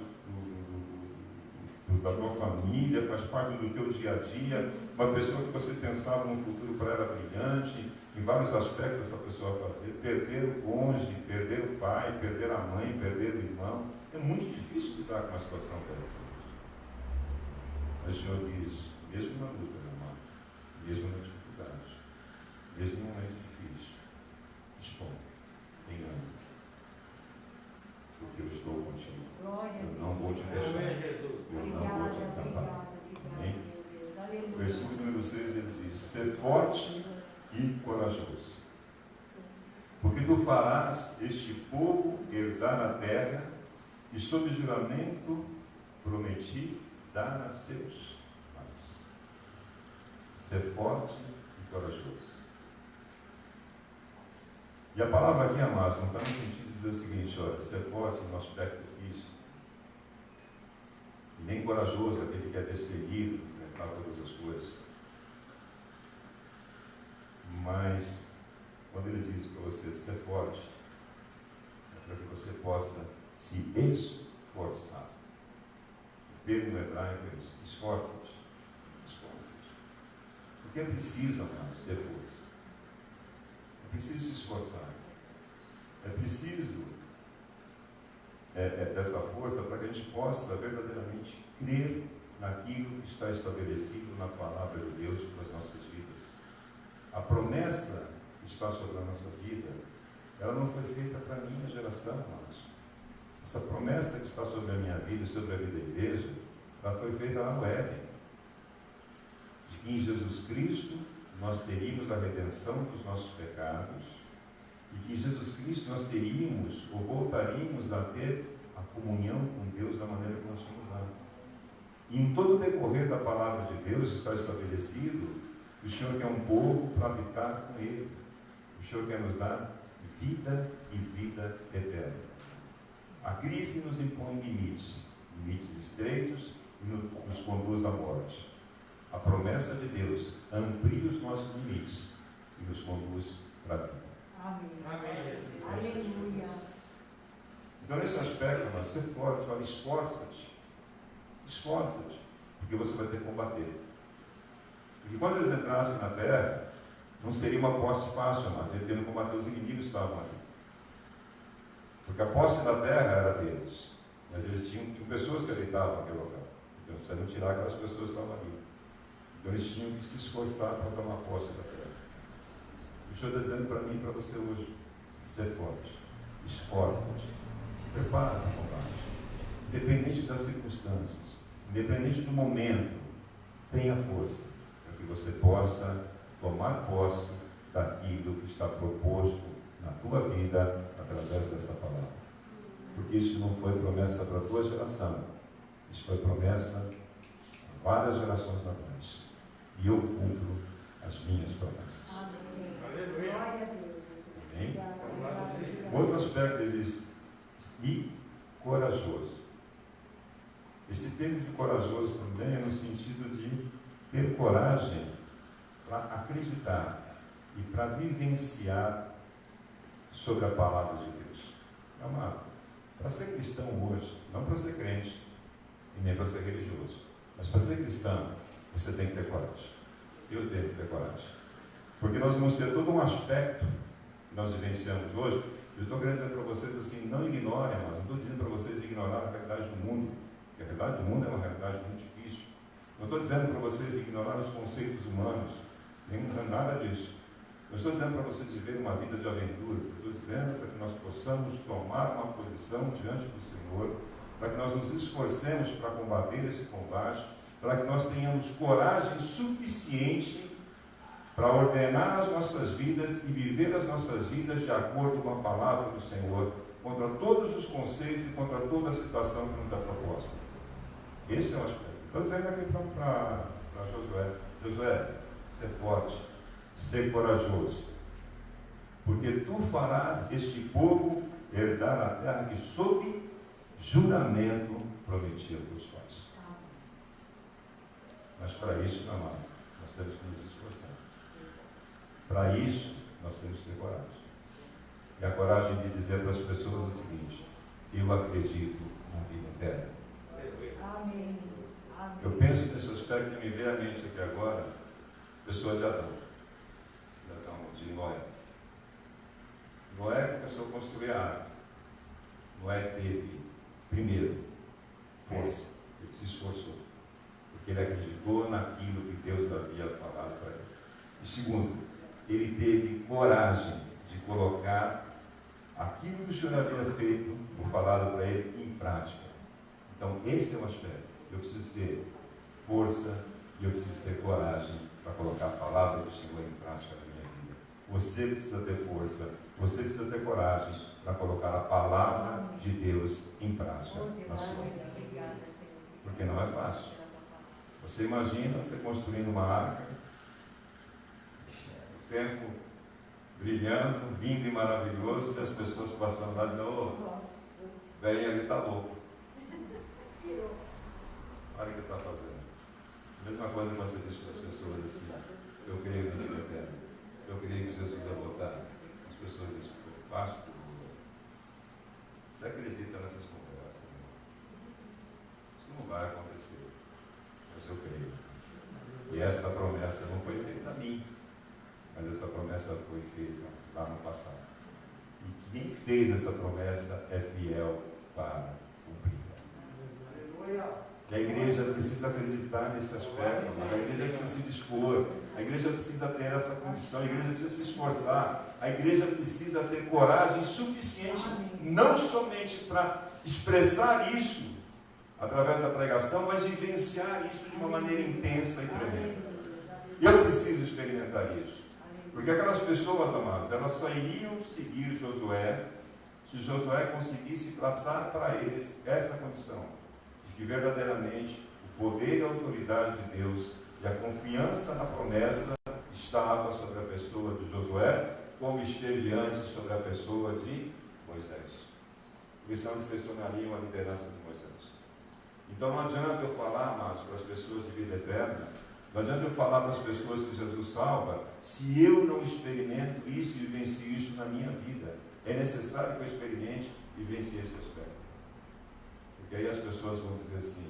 da tua família, faz parte do teu dia a dia, uma pessoa que você pensava no futuro para ela brilhante, em vários aspectos essa pessoa fazer, perder o cônjuge, perder o pai, perder a mãe, perder o irmão, é muito difícil lidar com uma situação dessa. Mas o Senhor diz, mesmo na luta, meu irmão, mesmo na dificuldade, mesmo no momento difícil, dispõe, tenha ânimo, porque eu estou contigo. Eu não vou te deixar. Eu não vou te desamparar. Amém? Versículo número 6, ele diz, ser forte e corajoso, porque tu farás este povo herdar a terra, e sob juramento prometi dar a seus pais. Ser forte e corajoso. E a palavra aqui, amados, não está no sentido de dizer o seguinte, olha, ser forte no aspecto físico, e nem corajoso aquele que é destemido, enfrentar todas as coisas. Mas, quando ele diz para você ser forte, é para que você possa se esforçar. O termo hebraico é isso, esforça-te. Esforça-te. Porque é preciso, amados, ter força. É preciso se esforçar. É preciso dessa força para que a gente possa verdadeiramente crer naquilo que está estabelecido na palavra de Deus para as nossas vidas. A promessa que está sobre a nossa vida, ela não foi feita para a minha geração, amados. Essa promessa que está sobre a minha vida e sobre a vida da igreja, ela foi feita lá no Éden. De que em Jesus Cristo nós teríamos a redenção dos nossos pecados E que em Jesus Cristo nós teríamos ou voltaríamos a ter a comunhão com Deus da maneira que nós tínhamos lá. E em todo o decorrer da palavra de Deus está estabelecido que o Senhor quer um povo para habitar com Ele. O Senhor quer nos dar vida e vida eterna. A crise nos impõe limites estreitos e nos conduz à morte. A promessa de Deus amplia os nossos limites e nos conduz para a vida. Amém. Amém. Aleluia. Então, nesse aspecto, mas ser forte, olha, esforça-te. Esforça-te, porque você vai ter que combater. Porque quando eles entrassem na terra, não seria uma posse fácil, mas eles teriam que combater os inimigos que estavam ali. Porque a posse da terra era deles, mas eles tinham pessoas que habitavam aquele local. Então, precisavam tirar aquelas pessoas que estavam ali. Então, eles tinham que se esforçar para tomar posse da terra. O Senhor está dizendo para mim e para você hoje: ser forte, esforça-te, prepara para o combate. Independente das circunstâncias, independente do momento, tenha força para que você possa tomar posse daquilo que está proposto na tua vida através desta palavra. Porque isso não foi promessa para a tua geração, isso foi promessa a várias gerações atrás. E eu cumpro as minhas promessas. Amém. Aleluia. Glória a Deus. Amém? Outro aspecto, ele diz: e corajoso. Esse termo de corajoso também é no sentido de ter coragem para acreditar e para vivenciar sobre a palavra de Deus. Amado, para ser cristão hoje, não para ser crente e nem para ser religioso, mas para ser cristão, você tem que ter coragem. Eu tenho que ter coragem. Porque nós vamos ter todo um aspecto que nós vivenciamos hoje. Eu estou querendo dizer para vocês assim: não ignorem, mas não estou dizendo para vocês ignorar a realidade do mundo, porque a realidade do mundo é uma realidade muito difícil. Não estou dizendo para vocês ignorar os conceitos humanos, nem nada disso. Não estou dizendo para vocês viverem uma vida de aventura. Estou dizendo para que nós possamos tomar uma posição diante do Senhor, para que nós nos esforcemos para combater esse combate, para que nós tenhamos coragem suficiente para ordenar as nossas vidas e viver as nossas vidas de acordo com a palavra do Senhor, contra todos os conceitos e contra toda a situação que nos é proposta. Esse é o aspecto. Estou dizendo aqui para Josué: Josué, ser forte, ser corajoso, porque tu farás este povo herdar a terra que sob juramento prometi a teus pais. Mas para isso, meu amado, nós temos que nos esforçar. Para isso, nós temos que ter coragem. E a coragem de dizer para as pessoas o seguinte: eu acredito na vida eterna. Amém. Amém. Eu penso nesse aspecto que me veio à mente aqui agora, pessoa de Adão, de Noé. Noé começou a construir a arca. Noé teve, primeiro, força. Ele se esforçou, porque ele acreditou naquilo que Deus havia falado para ele. E segundo, ele teve coragem de colocar aquilo que o Senhor havia feito, ou falado para ele, em prática. Então, esse é o aspecto. Eu preciso ter força e eu preciso ter coragem para colocar a palavra do Senhor em prática na minha vida. Você precisa ter força, você precisa ter coragem para colocar a palavra de Deus em prática na sua vida. Porque não é fácil. Você imagina você construindo uma arca, o tempo brilhando, lindo e maravilhoso, e as pessoas passando lá dizendo: ô, velho ali está louco. Olha o que está fazendo. A mesma coisa que você diz para as pessoas assim: eu creio na vida eterna, eu creio que Jesus vai voltar. As pessoas dizem: pastor, você acredita nessas conversas? Isso não vai acontecer, mas eu creio. E esta promessa não foi feita a mim, mas essa promessa foi feita lá no passado. E quem fez essa promessa é fiel para cumprir. E a igreja precisa acreditar nesse aspecto, a igreja precisa se dispor, a igreja precisa ter essa condição, a igreja precisa se esforçar, a igreja precisa ter coragem suficiente, não somente para expressar isso através da pregação, mas vivenciar isso de uma maneira intensa e tremenda. Eu preciso experimentar isso. Porque aquelas pessoas, amados, elas só iriam seguir Josué se Josué conseguisse traçar para eles essa condição, de que verdadeiramente o poder e a autoridade de Deus e a confiança na promessa estava sobre a pessoa de Josué, como esteve antes sobre a pessoa de Moisés. Porque senão eles questionariam a liderança de Moisés. Então não adianta eu falar, amados, para as pessoas de vida eterna, não adianta eu falar para as pessoas que Jesus salva, se eu não experimento isso e vivencio isso na minha vida. É necessário que eu experimente e vivencie esse aspecto. Porque aí as pessoas vão dizer assim,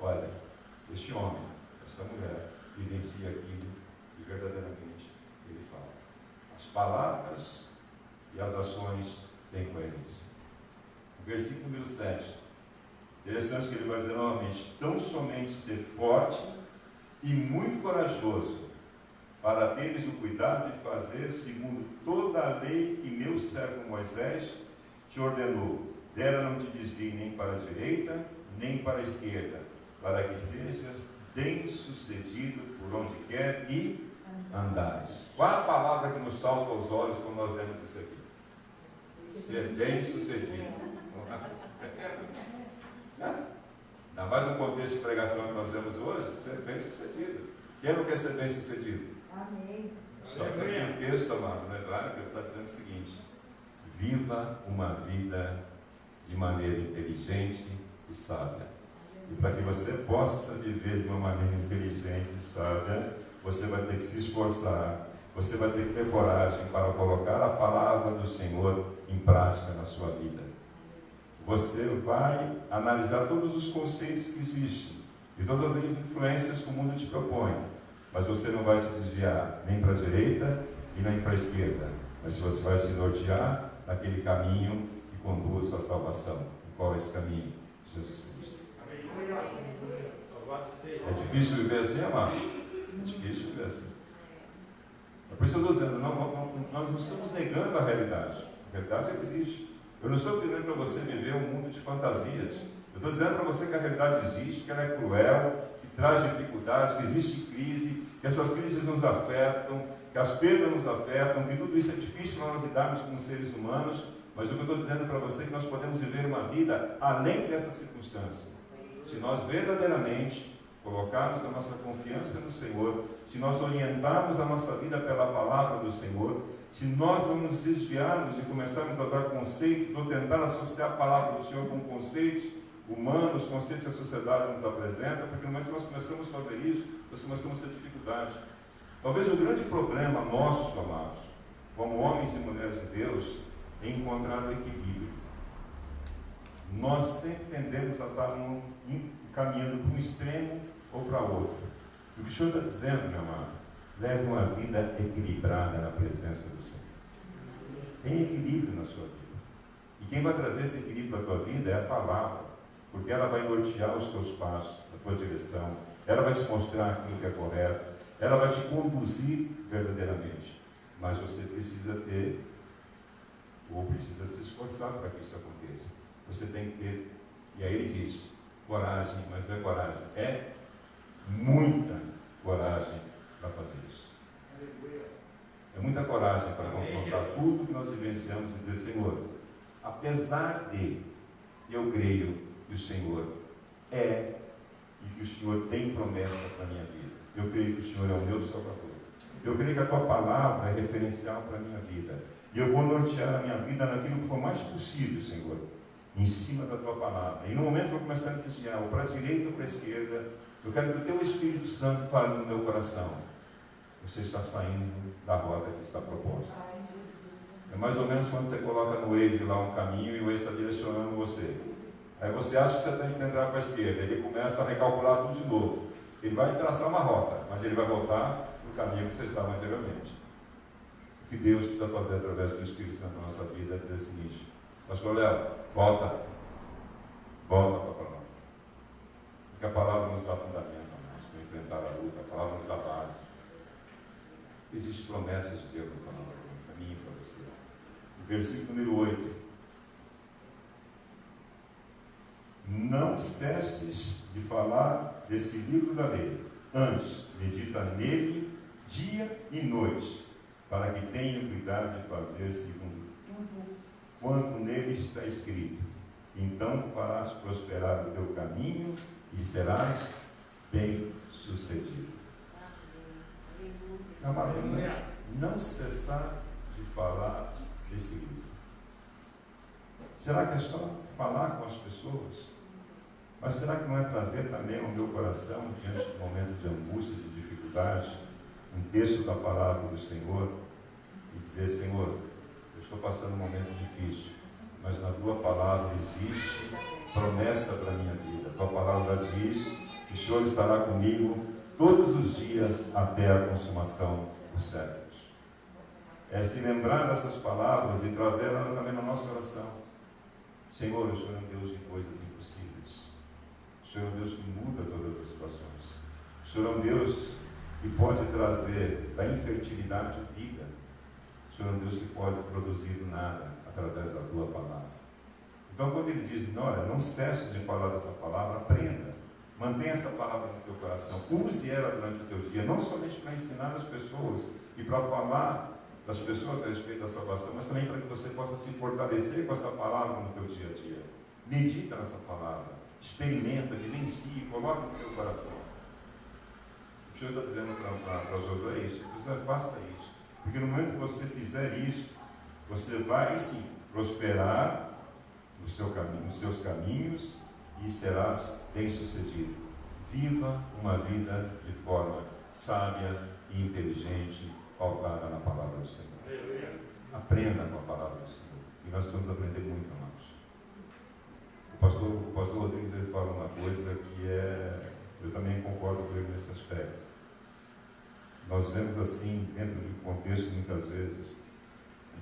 olha, este homem, esta mulher, vivencia aquilo e verdadeiramente ele fala. As palavras e as ações têm coerência. O versículo número 7. Interessante que ele vai dizer novamente, tão somente ser forte e muito corajoso, para teres o cuidado de fazer segundo toda a lei que meu servo Moisés te ordenou. Dela não te desvie nem para a direita, nem para a esquerda, para que sejas bem-sucedido por onde quer que andares. Qual a palavra que nos salta aos olhos quando nós lemos isso aqui? Ser bem-sucedido. Ainda mais no contexto de pregação que nós vemos hoje, ser bem-sucedido. Quem não quer ser bem-sucedido? Amém. Só que aqui o texto, amado, no hebraico, ele está dizendo o seguinte: viva uma vida de maneira inteligente e sábia. E para que você possa viver de uma maneira inteligente e sábia, você vai ter que se esforçar, você vai ter que ter coragem para colocar a palavra do Senhor em prática na sua vida. Você vai analisar todos os conceitos que existem e todas as influências que o mundo te propõe, mas você não vai se desviar nem para a direita e nem para a esquerda, mas você vai se nortear naquele caminho que conduz à salvação. E qual é esse caminho? Jesus Cristo. É difícil viver assim, amado? É difícil viver assim. É por isso que eu estou dizendo, nós não estamos negando a realidade. A realidade existe. Eu não estou dizendo para você viver um mundo de fantasias. Eu estou dizendo para você que a realidade existe, que ela é cruel, que traz dificuldades, que existe crise, que essas crises nos afetam, que as perdas nos afetam, que tudo isso é difícil para nós lidarmos como seres humanos, mas o que eu estou dizendo para você é que nós podemos viver uma vida além dessa circunstância. Se nós verdadeiramente colocarmos a nossa confiança no Senhor, se nós orientarmos a nossa vida pela palavra do Senhor, se nós não nos desviarmos e começarmos a dar conceitos, ou tentar associar a palavra do Senhor com conceitos humanos, conceitos que a sociedade nos apresenta, porque no momento que nós começamos a fazer isso, nós começamos a ter dificuldade. Talvez o grande problema nosso, amados, como homens e mulheres de Deus, é encontrar o equilíbrio. Nós sempre tendemos a estar caminhando para um extremo ou para outro. O que o Senhor está dizendo, meu amado, leve uma vida equilibrada na presença do Senhor. Tem equilíbrio na sua vida. E quem vai trazer esse equilíbrio na tua vida é a palavra, porque ela vai nortear os teus passos, a tua direção, ela vai te mostrar aquilo que é correto, ela vai te conduzir verdadeiramente. Mas você precisa ter, ou precisa se esforçar para que isso aconteça. Você tem que ter, e aí ele diz, coragem, mas não é coragem, é muita coragem para fazer isso. É muita coragem para confrontar tudo que nós vivenciamos e dizer, Senhor, apesar de eu creio que o Senhor é e que o Senhor tem promessa para a minha vida. Eu creio que o Senhor é o meu Salvador. Eu creio que a tua palavra é referencial para a minha vida. E eu vou nortear a minha vida naquilo que for mais possível, Senhor, em cima da tua palavra. E no momento que eu começar a me desviar, ou para a direita ou para a esquerda, eu quero que o teu Espírito Santo fale no meu coração. Você está saindo da rota que está proposta. É mais ou menos quando você coloca no Waze lá um caminho e o Waze está direcionando você. Aí você acha que você tem que entrar para a esquerda, ele começa a recalcular tudo de novo. Ele vai traçar uma rota, mas ele vai voltar no caminho que você estava anteriormente. O que Deus precisa fazer através do Espírito Santo na nossa vida é dizer o seguinte: Pastor Léo, volta para a palavra. Porque a palavra nos dá fundamento, para enfrentar a luta, a palavra nos dá base. Existem promessas de Deus na palavra, para mim e para você. O versículo número 8. Não cesses de falar desse livro da lei. Antes, medita nele dia e noite, para que tenham cuidado de fazer segundo tudo quanto nele está escrito. Então farás prosperar o teu caminho e serás bem-sucedido. Amado, não cessar de falar desse livro. Será que é só falar com as pessoas? Mas será que não é trazer também ao meu coração, diante de momentos de angústia, de dificuldade, um texto da palavra do Senhor e dizer: Senhor, eu estou passando um momento difícil, mas na tua palavra existe promessa para a minha vida. A tua palavra diz que o Senhor estará comigo todos os dias até a consumação dos séculos. É se lembrar dessas palavras e trazer elas também na nossa oração. Senhor, o Senhor é um Deus de coisas impossíveis. O Senhor é um Deus que muda todas as situações. O Senhor é um Deus que pode trazer da infertilidade vida. O Senhor é um Deus que pode produzir do nada através da tua palavra. Então, quando ele diz: olha, não cesse de falar dessa palavra, aprenda. Mantenha essa palavra no teu coração. Use ela durante o teu dia, não somente para ensinar as pessoas e para falar das pessoas a respeito da salvação, mas também para que você possa se fortalecer com essa palavra no teu dia a dia. Medita nessa palavra, experimenta, vivencie, coloca no teu coração. O Senhor está dizendo para Josué isso: Josué, faça isso, porque no momento que você fizer isso, você vai sim prosperar no seu caminho, nos seus caminhos, e serás bem-sucedido. Viva uma vida de forma sábia e inteligente, pautada na palavra do Senhor. Aprenda com a palavra do Senhor. E nós vamos aprender muito, amados. O pastor Rodrigues, ele fala uma coisa que eu também concordo com ele nesse aspecto. Nós vemos assim, dentro de um contexto, muitas vezes,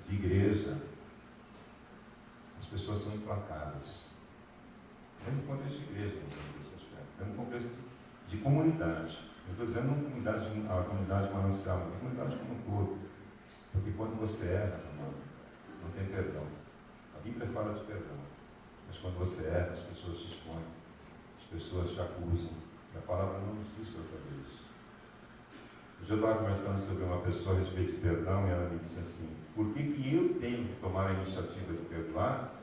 de igreja, as pessoas são implacáveis. Dentro do contexto de igreja, nós vemos esse aspecto. Dentro do contexto de comunidade. Eu estou dizendo não a comunidade manancial, mas a comunidade como um todo. Porque quando você erra, irmão, não tem perdão. A Bíblia fala de perdão. Mas quando você erra, as pessoas te expõem, as pessoas te acusam. E a palavra não nos diz para fazer isso. Eu estava conversando sobre uma pessoa a respeito de perdão, e ela me disse assim: por que eu tenho que tomar a iniciativa de perdoar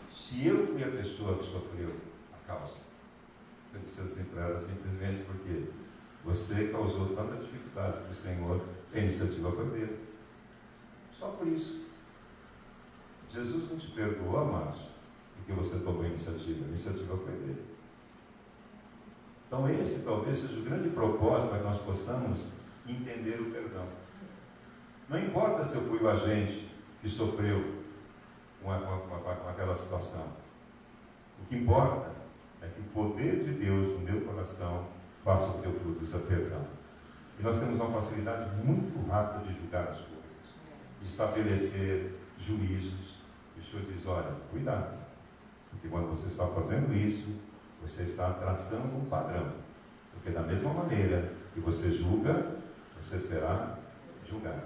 se eu fui a pessoa que sofreu a causa? Eu disse assim para ela: simplesmente porque você causou tanta dificuldade para o Senhor, a iniciativa foi dele. Só por isso. Jesus não te perdoou, amados, porque você tomou a iniciativa foi dele. Então esse talvez seja o grande propósito para que nós possamos entender o perdão. Não importa se eu fui o agente que sofreu com aquela situação. O que importa é que o poder de Deus no meu coração faça o que eu produza perdão. E nós temos uma facilidade muito rápida de julgar as coisas, de estabelecer juízos. E o Senhor diz: olha, cuidado, porque quando você está fazendo isso, você está traçando um padrão. Porque da mesma maneira que você julga, você será julgado.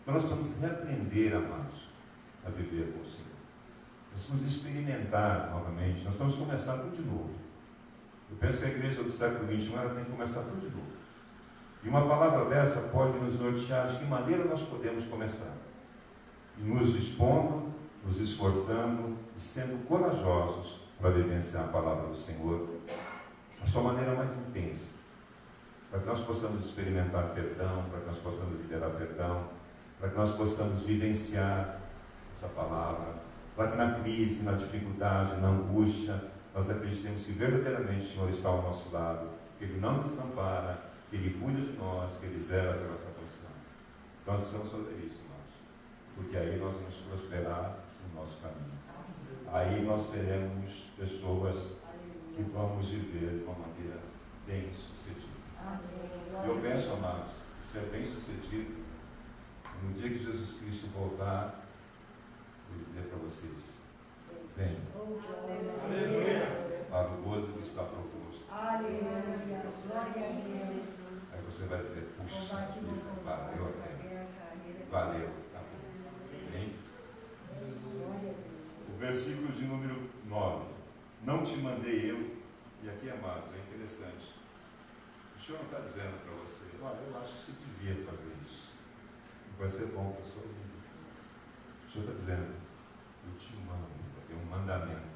Então nós precisamos reaprender, amados, a viver com o Senhor. Nós vamos experimentar novamente, nós vamos começar tudo de novo. Eu penso que a igreja do século XXI ela tem que começar tudo de novo. E uma palavra dessa pode nos nortear de que maneira nós podemos começar. Nos dispondo, nos esforçando e sendo corajosos para vivenciar a palavra do Senhor a sua maneira mais intensa. Para que nós possamos experimentar perdão, para que nós possamos liberar perdão, para que nós possamos vivenciar essa palavra, para que na crise, na dificuldade, na angústia, nós acreditemos que verdadeiramente o Senhor está ao nosso lado, que Ele não nos ampara, que Ele cuida de nós, que Ele zela pela nossa condição. Então nós precisamos fazer isso, irmãos, porque aí nós vamos prosperar no nosso caminho. Aí nós seremos pessoas que vamos viver de uma maneira bem-sucedida. Eu penso, amados, que ser bem-sucedido, no dia que Jesus Cristo voltar, vou dizer para vocês: venham para o gozo que está proposto. Aí você vai dizer: puxa, valeu a pena. Valeu. Tá bom. Bem? O versículo de número 9: não te mandei eu. E aqui, amados, é interessante. O Senhor não está dizendo para você: olha, eu acho que você devia fazer isso. vai ser bom para a sua vida. O Senhor está dizendo, eu te mando fazer um mandamento,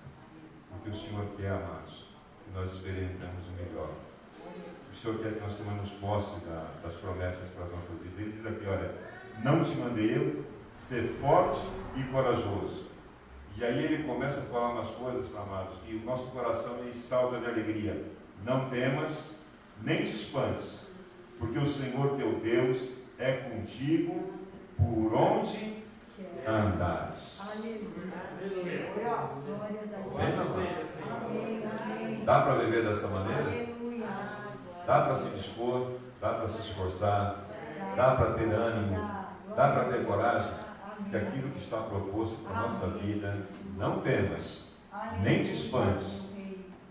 porque o Senhor quer, amados, que nós experimentemos o melhor. O Senhor quer que nós tomemos posse das promessas para as nossas vidas. Ele diz aqui, olha, não te mandei eu ser forte e corajoso. E aí ele começa a falar umas coisas, amados, que o nosso coração ele salta de alegria. Não temas, nem te espantes, porque o Senhor teu Deus é contigo por onde andares. Dá para viver dessa maneira? Dá para se dispor, dá para se esforçar, dá para ter ânimo, dá para ter coragem, que aquilo que está proposto para a nossa vida, não temas, nem te espantes,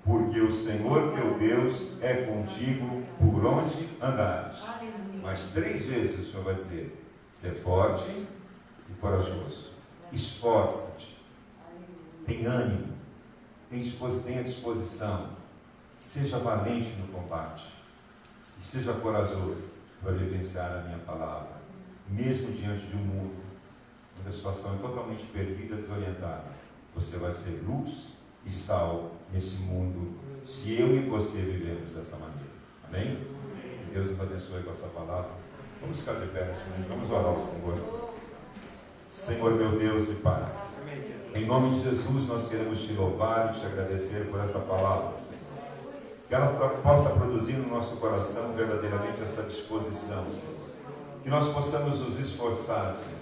porque o Senhor teu Deus é contigo por onde andares. Mas 3 vezes o Senhor vai dizer, ser forte e corajoso, esforça-te, tem ânimo, tenha disposição, seja valente no combate. E seja corajoso para vivenciar a minha palavra, mesmo diante de um mundo, onde a situação é totalmente perdida, desorientada. Você vai ser luz e sal nesse mundo, se eu e você vivemos dessa maneira. Amém? Que Deus nos abençoe com essa palavra. Vamos ficar de pé nesse momento, vamos orar ao Senhor. Senhor meu Deus e Pai, em nome de Jesus nós queremos te louvar e te agradecer por essa palavra, Senhor. Que ela possa produzir no nosso coração verdadeiramente essa disposição, Senhor. Que nós possamos nos esforçar, Senhor.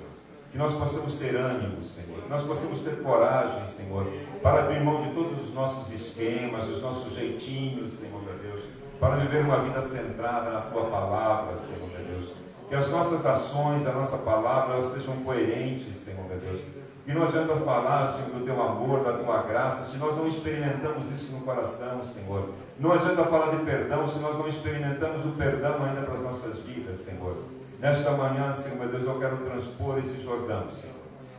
Que nós possamos ter ânimo, Senhor. Que nós possamos ter coragem, Senhor, para abrir mão de todos os nossos esquemas, os nossos jeitinhos, Senhor, meu Deus, para viver uma vida centrada na Tua palavra, Senhor, meu Deus. Que as nossas ações, a nossa palavra, elas sejam coerentes, Senhor, meu Deus. E não adianta falar, Senhor, do Teu amor, da Tua graça, se nós não experimentamos isso no coração, Senhor. Não adianta falar de perdão, se nós não experimentamos o perdão ainda para as nossas vidas, Senhor. Nesta manhã, Senhor, meu Deus, eu quero transpor esse Jordão, Senhor.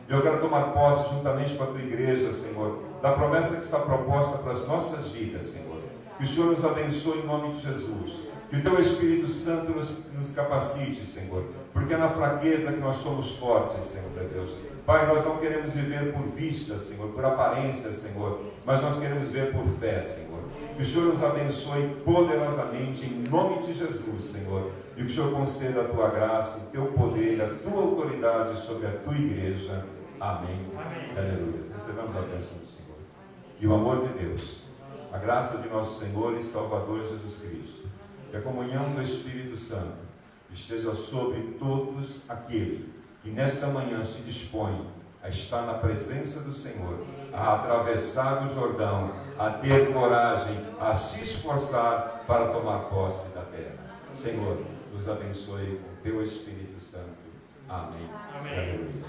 Eu quero tomar posse juntamente com a Tua igreja, Senhor, da promessa que está proposta para as nossas vidas, Senhor. Que o Senhor nos abençoe em nome de Jesus. Que o Teu Espírito Santo nos capacite, Senhor. Porque é na fraqueza que nós somos fortes, Senhor, meu Deus. Pai, nós não queremos viver por vista, Senhor, por aparência, Senhor, mas nós queremos viver por fé, Senhor. Que o Senhor nos abençoe poderosamente em nome de Jesus, Senhor. E que o Senhor conceda a Tua graça, o Teu poder, a Tua autoridade sobre a Tua igreja. Amém. Amém. Aleluia. Recebamos a bênção do Senhor. Que o amor de Deus, a graça de nosso Senhor e Salvador Jesus Cristo, e a comunhão do Espírito Santo esteja sobre todos aqueles que nesta manhã se dispõem a estar na presença do Senhor, a atravessar o Jordão, a ter coragem, a se esforçar para tomar posse da terra. Senhor, nos abençoe com Teu Espírito Santo. Amém. Amém. Aleluia.